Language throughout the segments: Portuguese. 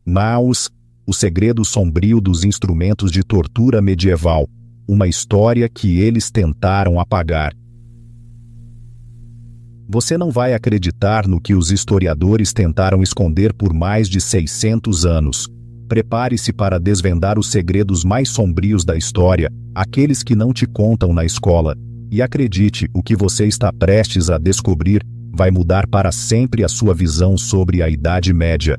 Naus, o segredo sombrio dos instrumentos de tortura medieval, uma história que eles tentaram apagar. Você não vai acreditar no que os historiadores tentaram esconder por mais de 600 anos. Prepare-se para desvendar os segredos mais sombrios da história, aqueles que não te contam na escola. E acredite, o que você está prestes a descobrir vai mudar para sempre a sua visão sobre a Idade Média.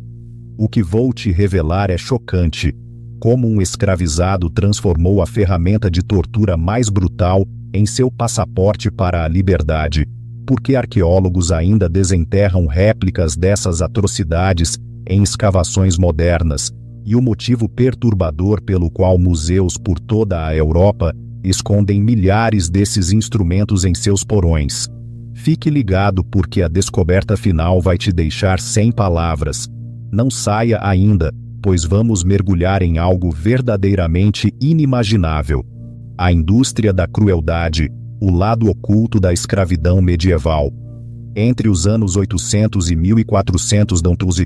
O que vou te revelar é chocante. Como um escravizado transformou a ferramenta de tortura mais brutal em seu passaporte para a liberdade. Porque arqueólogos ainda desenterram réplicas dessas atrocidades em escavações modernas, e o motivo perturbador pelo qual museus por toda a Europa escondem milhares desses instrumentos em seus porões. Fique ligado porque a descoberta final vai te deixar sem palavras. Não saia ainda, pois vamos mergulhar em algo verdadeiramente inimaginável. A indústria da crueldade, o lado oculto da escravidão medieval. Entre os anos 800 e 1400 d.C.,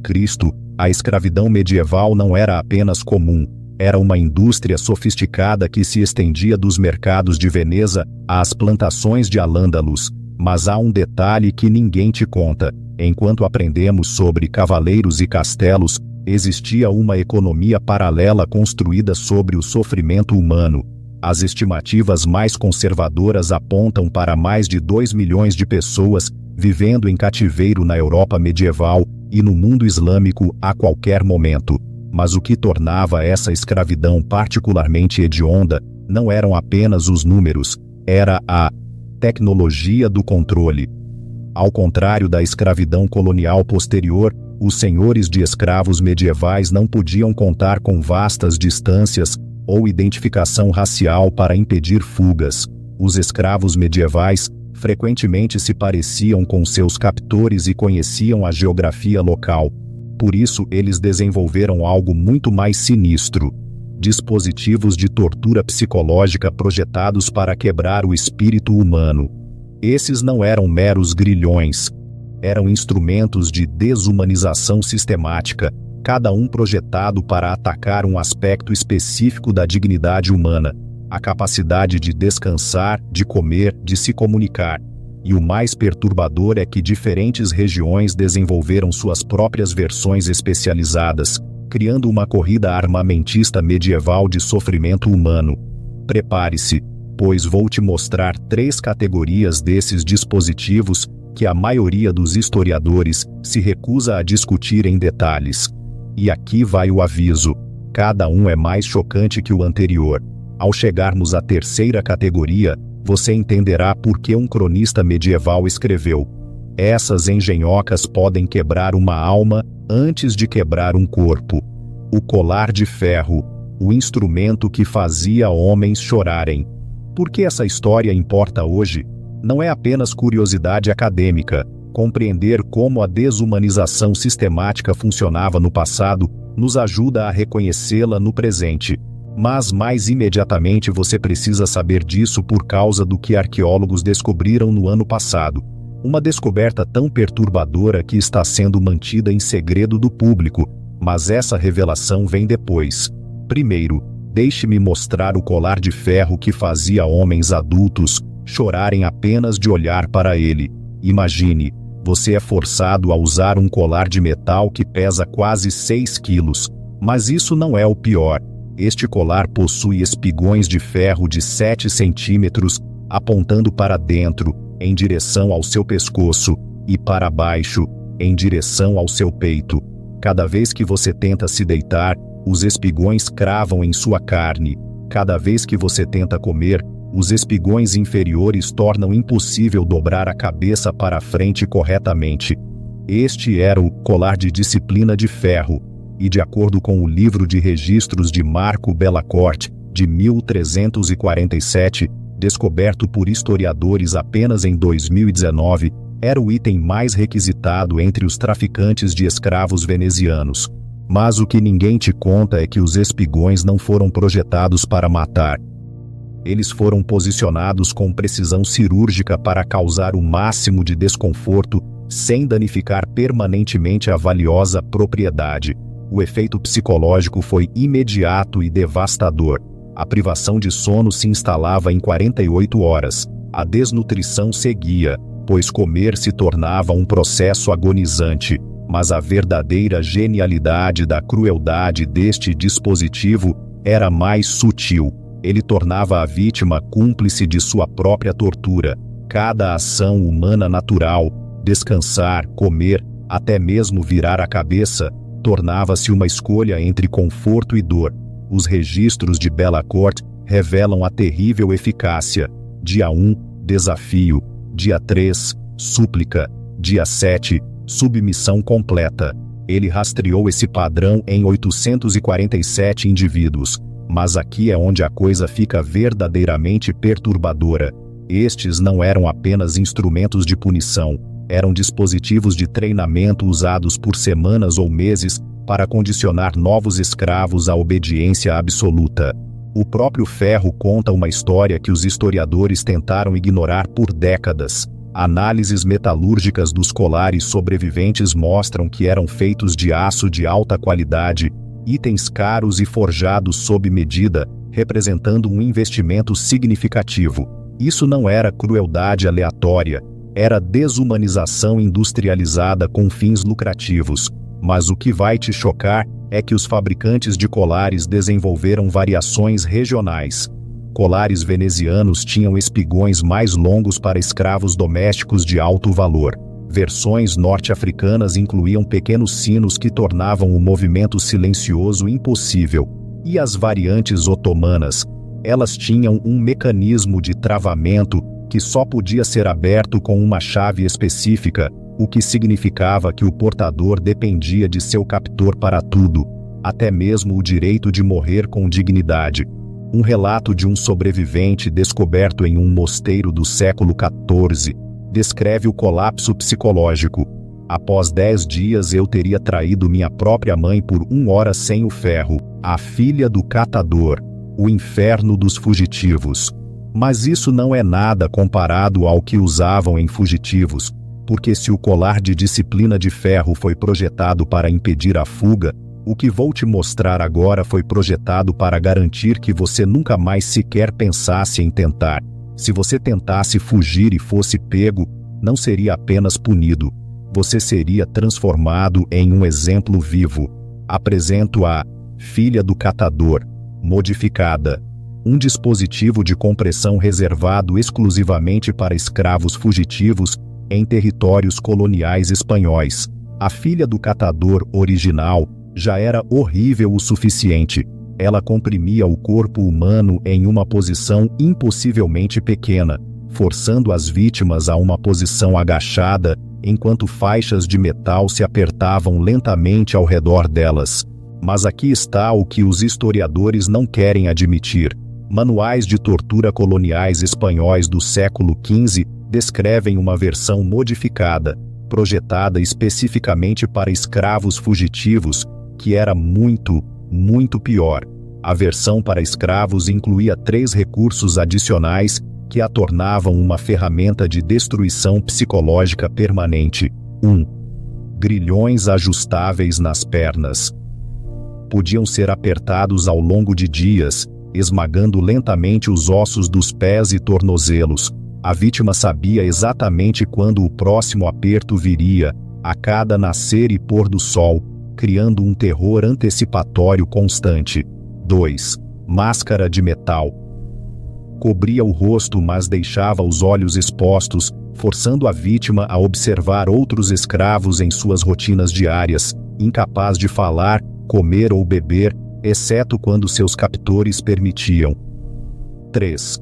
a escravidão medieval não era apenas comum, era uma indústria sofisticada que se estendia dos mercados de Veneza às plantações de Al-Ándalus. Mas há um detalhe que ninguém te conta. Enquanto aprendemos sobre cavaleiros e castelos, existia uma economia paralela construída sobre o sofrimento humano. As estimativas mais conservadoras apontam para mais de 2 milhões de pessoas vivendo em cativeiro na Europa medieval e no mundo islâmico a qualquer momento. Mas o que tornava essa escravidão particularmente hedionda não eram apenas os números, era a tecnologia do controle. Ao contrário da escravidão colonial posterior, os senhores de escravos medievais não podiam contar com vastas distâncias ou identificação racial para impedir fugas. Os escravos medievais frequentemente se pareciam com seus captores e conheciam a geografia local. Por isso, eles desenvolveram algo muito mais sinistro: dispositivos de tortura psicológica projetados para quebrar o espírito humano. Esses não eram meros grilhões. Eram instrumentos de desumanização sistemática, cada um projetado para atacar um aspecto específico da dignidade humana, a capacidade de descansar, de comer, de se comunicar. E o mais perturbador é que diferentes regiões desenvolveram suas próprias versões especializadas, criando uma corrida armamentista medieval de sofrimento humano. Prepare-se, pois vou te mostrar 3 categorias desses dispositivos que a maioria dos historiadores se recusa a discutir em detalhes. E aqui vai o aviso: cada um é mais chocante que o anterior. Ao chegarmos à 3ª categoria, você entenderá por que um cronista medieval escreveu: essas engenhocas podem quebrar uma alma antes de quebrar um corpo. O colar de ferro, o instrumento que fazia homens chorarem. Por que essa história importa hoje? Não é apenas curiosidade acadêmica. Compreender como a desumanização sistemática funcionava no passado nos ajuda a reconhecê-la no presente. Mas mais imediatamente você precisa saber disso por causa do que arqueólogos descobriram no ano passado. Uma descoberta tão perturbadora que está sendo mantida em segredo do público, mas essa revelação vem depois. Primeiro, deixe-me mostrar o colar de ferro que fazia homens adultos chorarem apenas de olhar para ele. Imagine, você é forçado a usar um colar de metal que pesa quase 6 quilos. Mas isso não é o pior. Este colar possui espigões de ferro de 7 centímetros, apontando para dentro, em direção ao seu pescoço, e para baixo, em direção ao seu peito. Cada vez que você tenta se deitar, os espigões cravam em sua carne. Cada vez que você tenta comer, os espigões inferiores tornam impossível dobrar a cabeça para a frente corretamente. Este era o colar de disciplina de ferro, e de acordo com o livro de registros de Marco Bellacourt, de 1347, descoberto por historiadores apenas em 2019, era o item mais requisitado entre os traficantes de escravos venezianos. Mas o que ninguém te conta é que os espigões não foram projetados para matar. Eles foram posicionados com precisão cirúrgica para causar o máximo de desconforto, sem danificar permanentemente a valiosa propriedade. O efeito psicológico foi imediato e devastador. A privação de sono se instalava em 48 horas. A desnutrição seguia, pois comer se tornava um processo agonizante. Mas a verdadeira genialidade da crueldade deste dispositivo era mais sutil. Ele tornava a vítima cúmplice de sua própria tortura. Cada ação humana natural, descansar, comer, até mesmo virar a cabeça, tornava-se uma escolha entre conforto e dor. Os registros de Bellacourt revelam a terrível eficácia. Dia 1, desafio. Dia 3, súplica. Dia 7, submissão completa. Ele rastreou esse padrão em 847 indivíduos. Mas aqui é onde a coisa fica verdadeiramente perturbadora. Estes não eram apenas instrumentos de punição, eram dispositivos de treinamento usados por semanas ou meses para condicionar novos escravos à obediência absoluta. O próprio Ferro conta uma história que os historiadores tentaram ignorar por décadas. Análises metalúrgicas dos colares sobreviventes mostram que eram feitos de aço de alta qualidade, itens caros e forjados sob medida, representando um investimento significativo. Isso não era crueldade aleatória, era desumanização industrializada com fins lucrativos. Mas o que vai te chocar é que os fabricantes de colares desenvolveram variações regionais. Colares venezianos tinham espigões mais longos para escravos domésticos de alto valor. Versões norte-africanas incluíam pequenos sinos que tornavam o movimento silencioso impossível. E as variantes otomanas? Elas tinham um mecanismo de travamento que só podia ser aberto com uma chave específica, o que significava que o portador dependia de seu captor para tudo, até mesmo o direito de morrer com dignidade. Um relato de um sobrevivente descoberto em um mosteiro do século XIV descreve o colapso psicológico. Após 10 dias eu teria traído minha própria mãe por 1 hora sem o ferro, a filha do catador, o inferno dos fugitivos. Mas isso não é nada comparado ao que usavam em fugitivos, porque se o colar de disciplina de ferro foi projetado para impedir a fuga, o que vou te mostrar agora foi projetado para garantir que você nunca mais sequer pensasse em tentar. Se você tentasse fugir e fosse pego, não seria apenas punido, você seria transformado em um exemplo vivo. Apresento a filha do catador, modificada. Um dispositivo de compressão reservado exclusivamente para escravos fugitivos em territórios coloniais espanhóis. A filha do catador original já era horrível o suficiente. Ela comprimia o corpo humano em uma posição impossivelmente pequena, forçando as vítimas a uma posição agachada, enquanto faixas de metal se apertavam lentamente ao redor delas. Mas aqui está o que os historiadores não querem admitir. Manuais de tortura coloniais espanhóis do século XV descrevem uma versão modificada, projetada especificamente para escravos fugitivos, que era muito pior. A versão para escravos incluía 3 recursos adicionais que a tornavam uma ferramenta de destruição psicológica permanente. 1. Grilhões ajustáveis nas pernas. Podiam ser apertados ao longo de dias, esmagando lentamente os ossos dos pés e tornozelos. A vítima sabia exatamente quando o próximo aperto viria, a cada nascer e pôr do sol, criando um terror antecipatório constante. 2. Máscara de metal. Cobria o rosto, mas deixava os olhos expostos, forçando a vítima a observar outros escravos em suas rotinas diárias, incapaz de falar, comer ou beber, exceto quando seus captores permitiam. 3.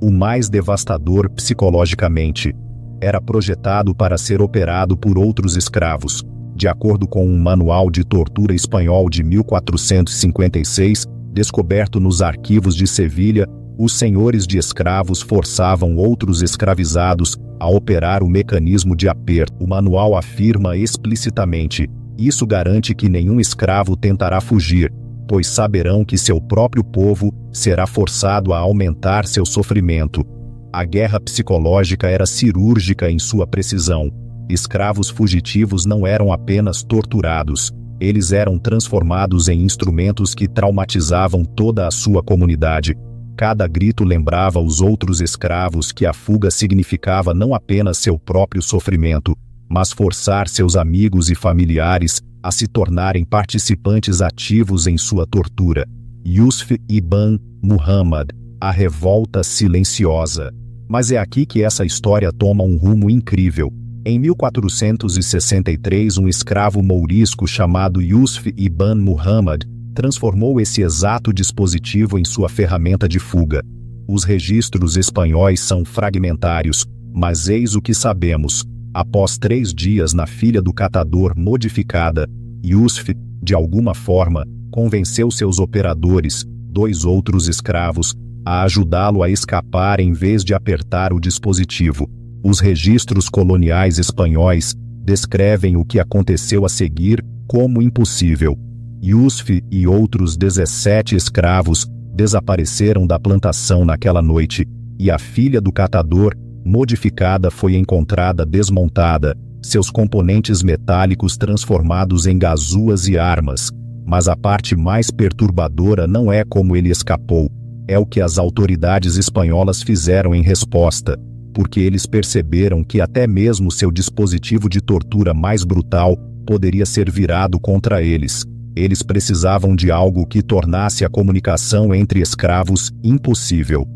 O mais devastador psicologicamente. Era projetado para ser operado por outros escravos. De acordo com um manual de tortura espanhol de 1456, descoberto nos arquivos de Sevilha, os senhores de escravos forçavam outros escravizados a operar o mecanismo de aperto. O manual afirma explicitamente: isso garante que nenhum escravo tentará fugir, pois saberão que seu próprio povo será forçado a aumentar seu sofrimento. A guerra psicológica era cirúrgica em sua precisão. Escravos fugitivos não eram apenas torturados, Eles eram transformados em instrumentos que traumatizavam toda a sua comunidade. Cada grito lembrava os outros escravos que a fuga significava não apenas seu próprio sofrimento, mas forçar seus amigos e familiares a se tornarem participantes ativos em sua tortura. Yusuf ibn Muhammad, a revolta silenciosa. Mas é aqui que essa história toma um rumo incrível. Em 1463, um escravo mourisco chamado Yusuf ibn Muhammad transformou esse exato dispositivo em sua ferramenta de fuga. Os registros espanhóis são fragmentários, mas eis o que sabemos. Após 3 dias na filha do catador modificada, Yusuf, de alguma forma, convenceu seus operadores, 2 outros escravos, a ajudá-lo a escapar em vez de apertar o dispositivo. Os registros coloniais espanhóis descrevem o que aconteceu a seguir como impossível. Yusuf e outros 17 escravos desapareceram da plantação naquela noite, e a filha do catador, modificada, foi encontrada desmontada, seus componentes metálicos transformados em gazuas e armas. Mas a parte mais perturbadora não é como ele escapou, é o que as autoridades espanholas fizeram em resposta, porque eles perceberam que até mesmo seu dispositivo de tortura mais brutal poderia ser virado contra eles. Eles precisavam de algo que tornasse a comunicação entre escravos impossível.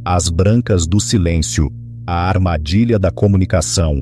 As brancas do silêncio, a armadilha da comunicação.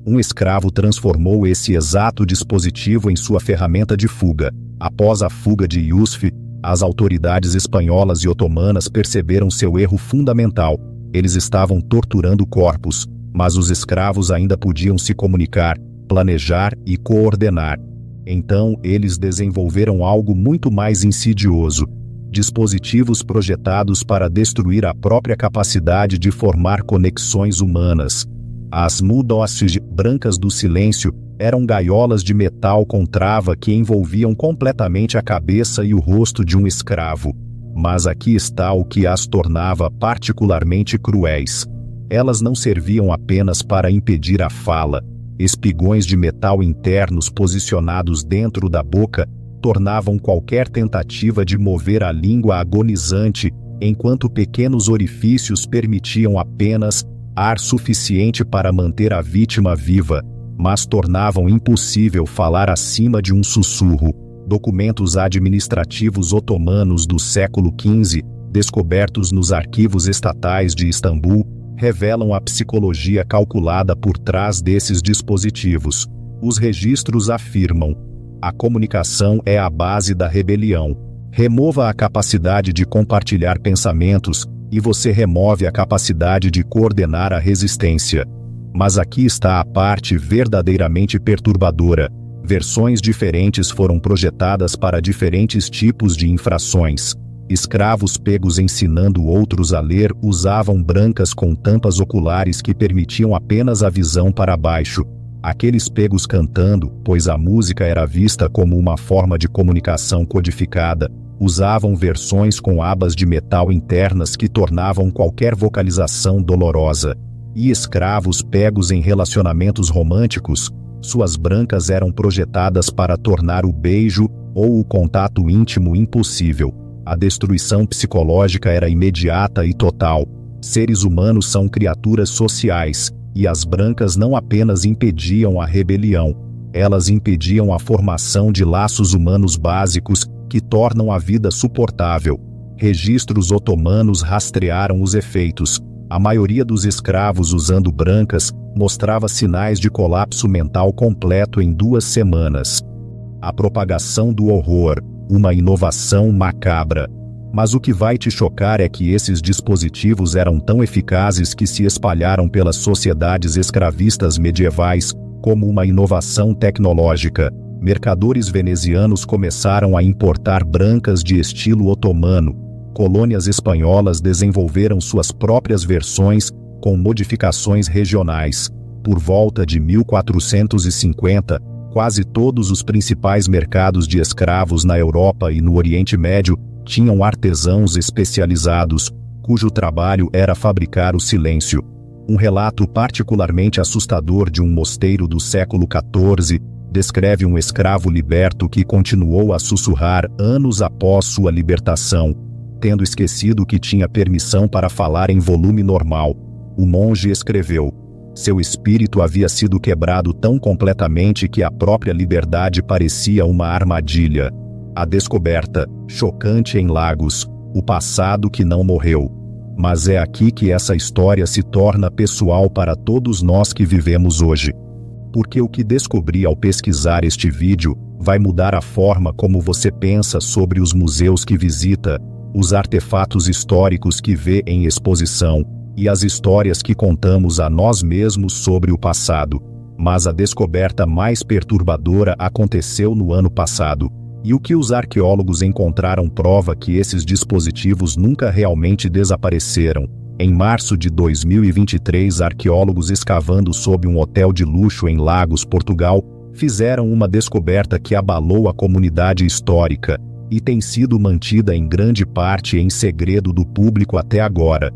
Um escravo transformou esse exato dispositivo em sua ferramenta de fuga. Após a fuga de Yusuf, as autoridades espanholas e otomanas perceberam seu erro fundamental. Eles estavam torturando corpos, mas os escravos ainda podiam se comunicar, planejar e coordenar. Então, eles desenvolveram algo muito mais insidioso: dispositivos projetados para destruir a própria capacidade de formar conexões humanas. As mudossas brancas do silêncio eram gaiolas de metal com trava que envolviam completamente a cabeça e o rosto de um escravo. Mas aqui está o que as tornava particularmente cruéis. Elas não serviam apenas para impedir a fala. Espigões de metal internos posicionados dentro da boca tornavam qualquer tentativa de mover a língua agonizante, enquanto pequenos orifícios permitiam apenas ar suficiente para manter a vítima viva, mas tornavam impossível falar acima de um sussurro. Documentos administrativos otomanos do século XV, descobertos nos arquivos estatais de Istambul, revelam a psicologia calculada por trás desses dispositivos. Os registros afirmam: a comunicação é a base da rebelião. Remova a capacidade de compartilhar pensamentos, e você remove a capacidade de coordenar a resistência. Mas aqui está a parte verdadeiramente perturbadora. Versões diferentes foram projetadas para diferentes tipos de infrações. Escravos pegos ensinando outros a ler usavam brancas com tampas oculares que permitiam apenas a visão para baixo. Aqueles pegos cantando, pois a música era vista como uma forma de comunicação codificada, usavam versões com abas de metal internas que tornavam qualquer vocalização dolorosa. E escravos pegos em relacionamentos românticos, suas brancas eram projetadas para tornar o beijo ou o contato íntimo impossível. A destruição psicológica era imediata e total. Seres humanos são criaturas sociais, e as brancas não apenas impediam a rebelião, elas impediam a formação de laços humanos básicos que tornam a vida suportável. Registros otomanos rastrearam os efeitos. A maioria dos escravos usando brancas mostrava sinais de colapso mental completo em 2 semanas. A propagação do horror, uma inovação macabra. Mas o que vai te chocar é que esses dispositivos eram tão eficazes que se espalharam pelas sociedades escravistas medievais como uma inovação tecnológica. Mercadores venezianos começaram a importar brancas de estilo otomano. Colônias espanholas desenvolveram suas próprias versões com modificações regionais. Por volta de 1450, quase todos os principais mercados de escravos na Europa e no Oriente Médio tinham artesãos especializados, cujo trabalho era fabricar o silêncio. Um relato particularmente assustador de um mosteiro do século XIV descreve um escravo liberto que continuou a sussurrar anos após sua libertação, tendo esquecido que tinha permissão para falar em volume normal. O monge escreveu: seu espírito havia sido quebrado tão completamente que a própria liberdade parecia uma armadilha. A descoberta, chocante em Lagos, o passado que não morreu. Mas é aqui que essa história se torna pessoal para todos nós que vivemos hoje. Porque o que descobri ao pesquisar este vídeo vai mudar a forma como você pensa sobre os museus que visita, os artefatos históricos que vê em exposição e as histórias que contamos a nós mesmos sobre o passado. Mas a descoberta mais perturbadora aconteceu no ano passado. E o que os arqueólogos encontraram prova que esses dispositivos nunca realmente desapareceram. Em março de 2023, arqueólogos escavando sob um hotel de luxo em Lagos, Portugal, fizeram uma descoberta que abalou a comunidade histórica e tem sido mantida em grande parte em segredo do público até agora.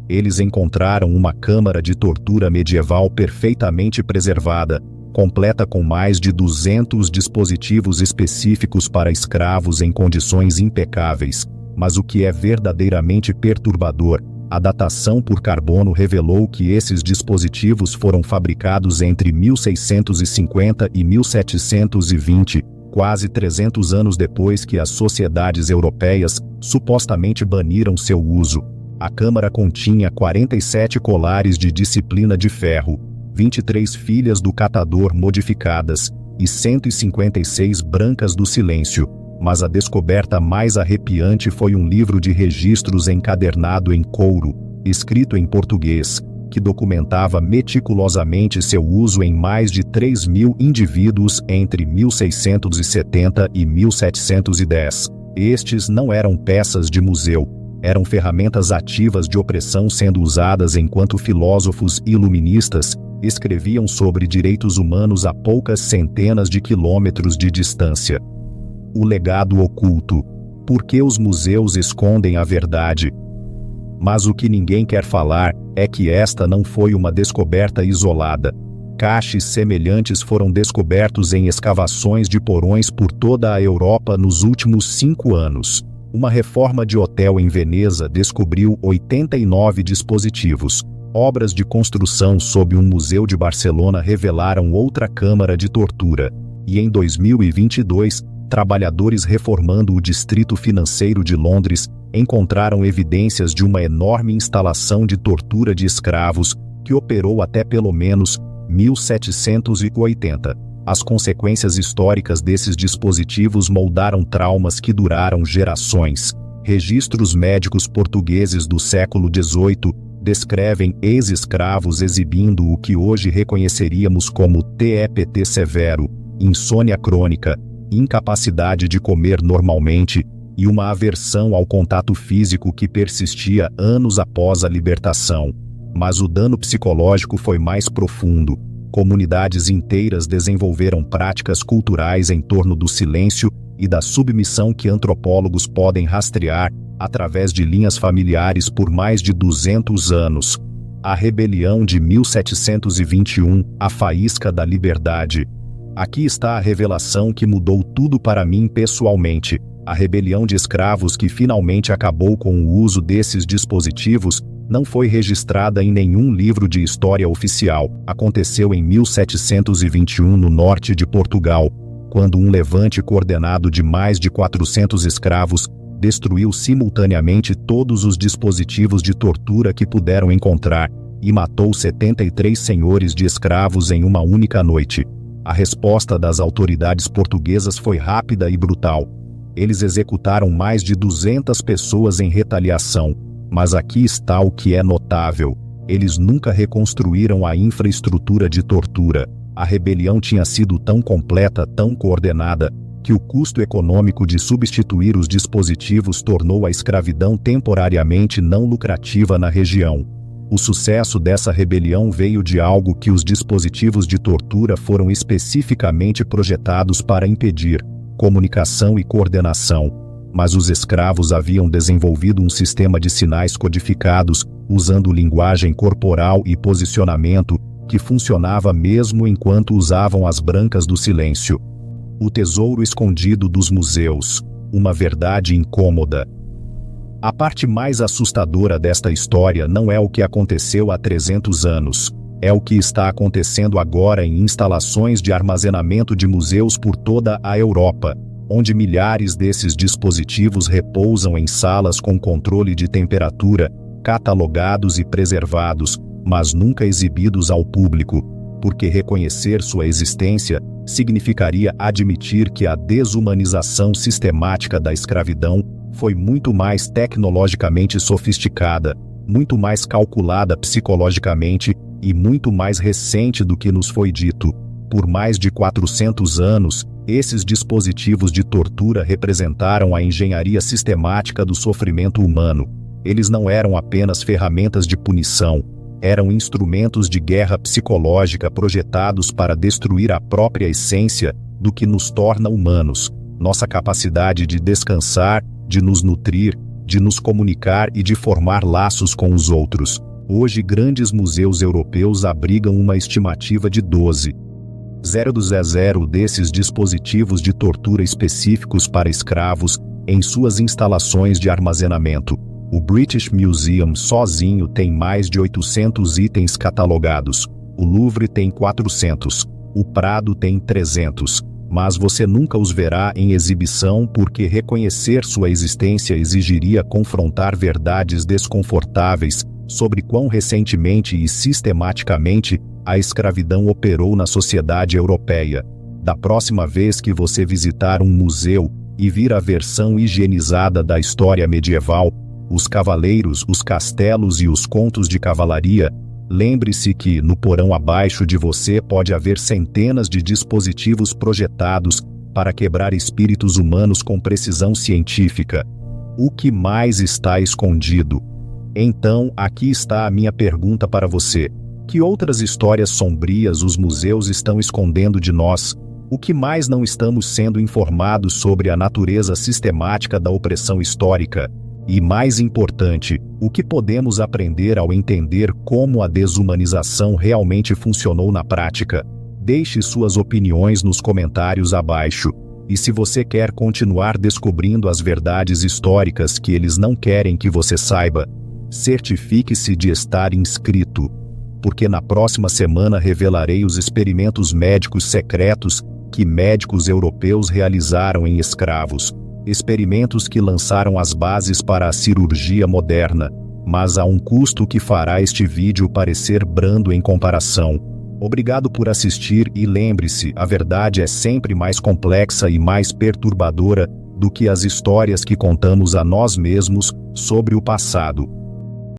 Eles encontraram uma câmara de tortura medieval perfeitamente preservada, completa com mais de 200 dispositivos específicos para escravos em condições impecáveis. Mas o que é verdadeiramente perturbador, a datação por carbono revelou que esses dispositivos foram fabricados entre 1650 e 1720, quase 300 anos depois que as sociedades europeias supostamente baniram seu uso. A câmara continha 47 colares de disciplina de ferro, 23 filhas do catador modificadas e 156 brancas do silêncio. Mas a descoberta mais arrepiante foi um livro de registros encadernado em couro, escrito em português, que documentava meticulosamente seu uso em mais de 3.000 indivíduos entre 1670 e 1710. Estes não eram peças de museu, eram ferramentas ativas de opressão sendo usadas enquanto filósofos iluministas escreviam sobre direitos humanos a poucas centenas de quilômetros de distância. O legado oculto. Por que os museus escondem a verdade? Mas o que ninguém quer falar é que esta não foi uma descoberta isolada. Caches semelhantes foram descobertos em escavações de porões por toda a Europa nos últimos 5 anos. Uma reforma de hotel em Veneza descobriu 89 dispositivos. Obras de construção sob um museu de Barcelona revelaram outra câmara de tortura. E em 2022, trabalhadores reformando o Distrito Financeiro de Londres encontraram evidências de uma enorme instalação de tortura de escravos que operou até pelo menos 1780. As consequências históricas desses dispositivos moldaram traumas que duraram gerações. Registros médicos portugueses do século XVIII descrevem ex-escravos exibindo o que hoje reconheceríamos como TEPT severo, insônia crônica, incapacidade de comer normalmente e uma aversão ao contato físico que persistia anos após a libertação. Mas o dano psicológico foi mais profundo. Comunidades inteiras desenvolveram práticas culturais em torno do silêncio e da submissão que antropólogos podem rastrear através de linhas familiares por mais de 200 anos. A rebelião de 1721, a faísca da liberdade. Aqui está a revelação que mudou tudo para mim pessoalmente. A rebelião de escravos que finalmente acabou com o uso desses dispositivos não foi registrada em nenhum livro de história oficial. Aconteceu em 1721 no norte de Portugal, quando um levante coordenado de mais de 400 escravos destruiu simultaneamente todos os dispositivos de tortura que puderam encontrar e matou 73 senhores de escravos em uma única noite. A resposta das autoridades portuguesas foi rápida e brutal. Eles executaram mais de 200 pessoas em retaliação. Mas aqui está o que é notável. Eles nunca reconstruíram a infraestrutura de tortura. A rebelião tinha sido tão completa, tão coordenada, que o custo econômico de substituir os dispositivos tornou a escravidão temporariamente não lucrativa na região. O sucesso dessa rebelião veio de algo que os dispositivos de tortura foram especificamente projetados para impedir: comunicação e coordenação. Mas os escravos haviam desenvolvido um sistema de sinais codificados, usando linguagem corporal e posicionamento, que funcionava mesmo enquanto usavam as brancas do silêncio. O tesouro escondido dos museus, uma verdade incômoda. A parte mais assustadora desta história não é o que aconteceu há 300 anos. É o que está acontecendo agora em instalações de armazenamento de museus por toda a Europa, onde milhares desses dispositivos repousam em salas com controle de temperatura, catalogados e preservados, mas nunca exibidos ao público, porque reconhecer sua existência significaria admitir que a desumanização sistemática da escravidão foi muito mais tecnologicamente sofisticada, muito mais calculada psicologicamente e muito mais recente do que nos foi dito. Por mais de 400 anos, esses dispositivos de tortura representaram a engenharia sistemática do sofrimento humano. Eles não eram apenas ferramentas de punição, eram instrumentos de guerra psicológica projetados para destruir a própria essência do que nos torna humanos, nossa capacidade de descansar, de nos nutrir, de nos comunicar e de formar laços com os outros. Hoje, grandes museus europeus abrigam uma estimativa de 12,000 desses dispositivos de tortura específicos para escravos em suas instalações de armazenamento. O British Museum sozinho tem mais de 800 itens catalogados. O Louvre tem 400. O Prado tem 300. Mas você nunca os verá em exibição porque reconhecer sua existência exigiria confrontar verdades desconfortáveis sobre quão recentemente e sistematicamente a escravidão operou na sociedade europeia. Da próxima vez que você visitar um museu e vir a versão higienizada da história medieval, os cavaleiros, os castelos e os contos de cavalaria, lembre-se que, no porão abaixo de você pode haver centenas de dispositivos projetados para quebrar espíritos humanos com precisão científica. O que mais está escondido? Então, aqui está a minha pergunta para você. Que outras histórias sombrias os museus estão escondendo de nós? O que mais não estamos sendo informados sobre a natureza sistemática da opressão histórica? E mais importante, o que podemos aprender ao entender como a desumanização realmente funcionou na prática? Deixe suas opiniões nos comentários abaixo. E se você quer continuar descobrindo as verdades históricas que eles não querem que você saiba, certifique-se de estar inscrito, porque na próxima semana revelarei os experimentos médicos secretos que médicos europeus realizaram em escravos. Experimentos que lançaram as bases para a cirurgia moderna, mas a um custo que fará este vídeo parecer brando em comparação. Obrigado por assistir e lembre-se, a verdade é sempre mais complexa e mais perturbadora do que as histórias que contamos a nós mesmos sobre o passado.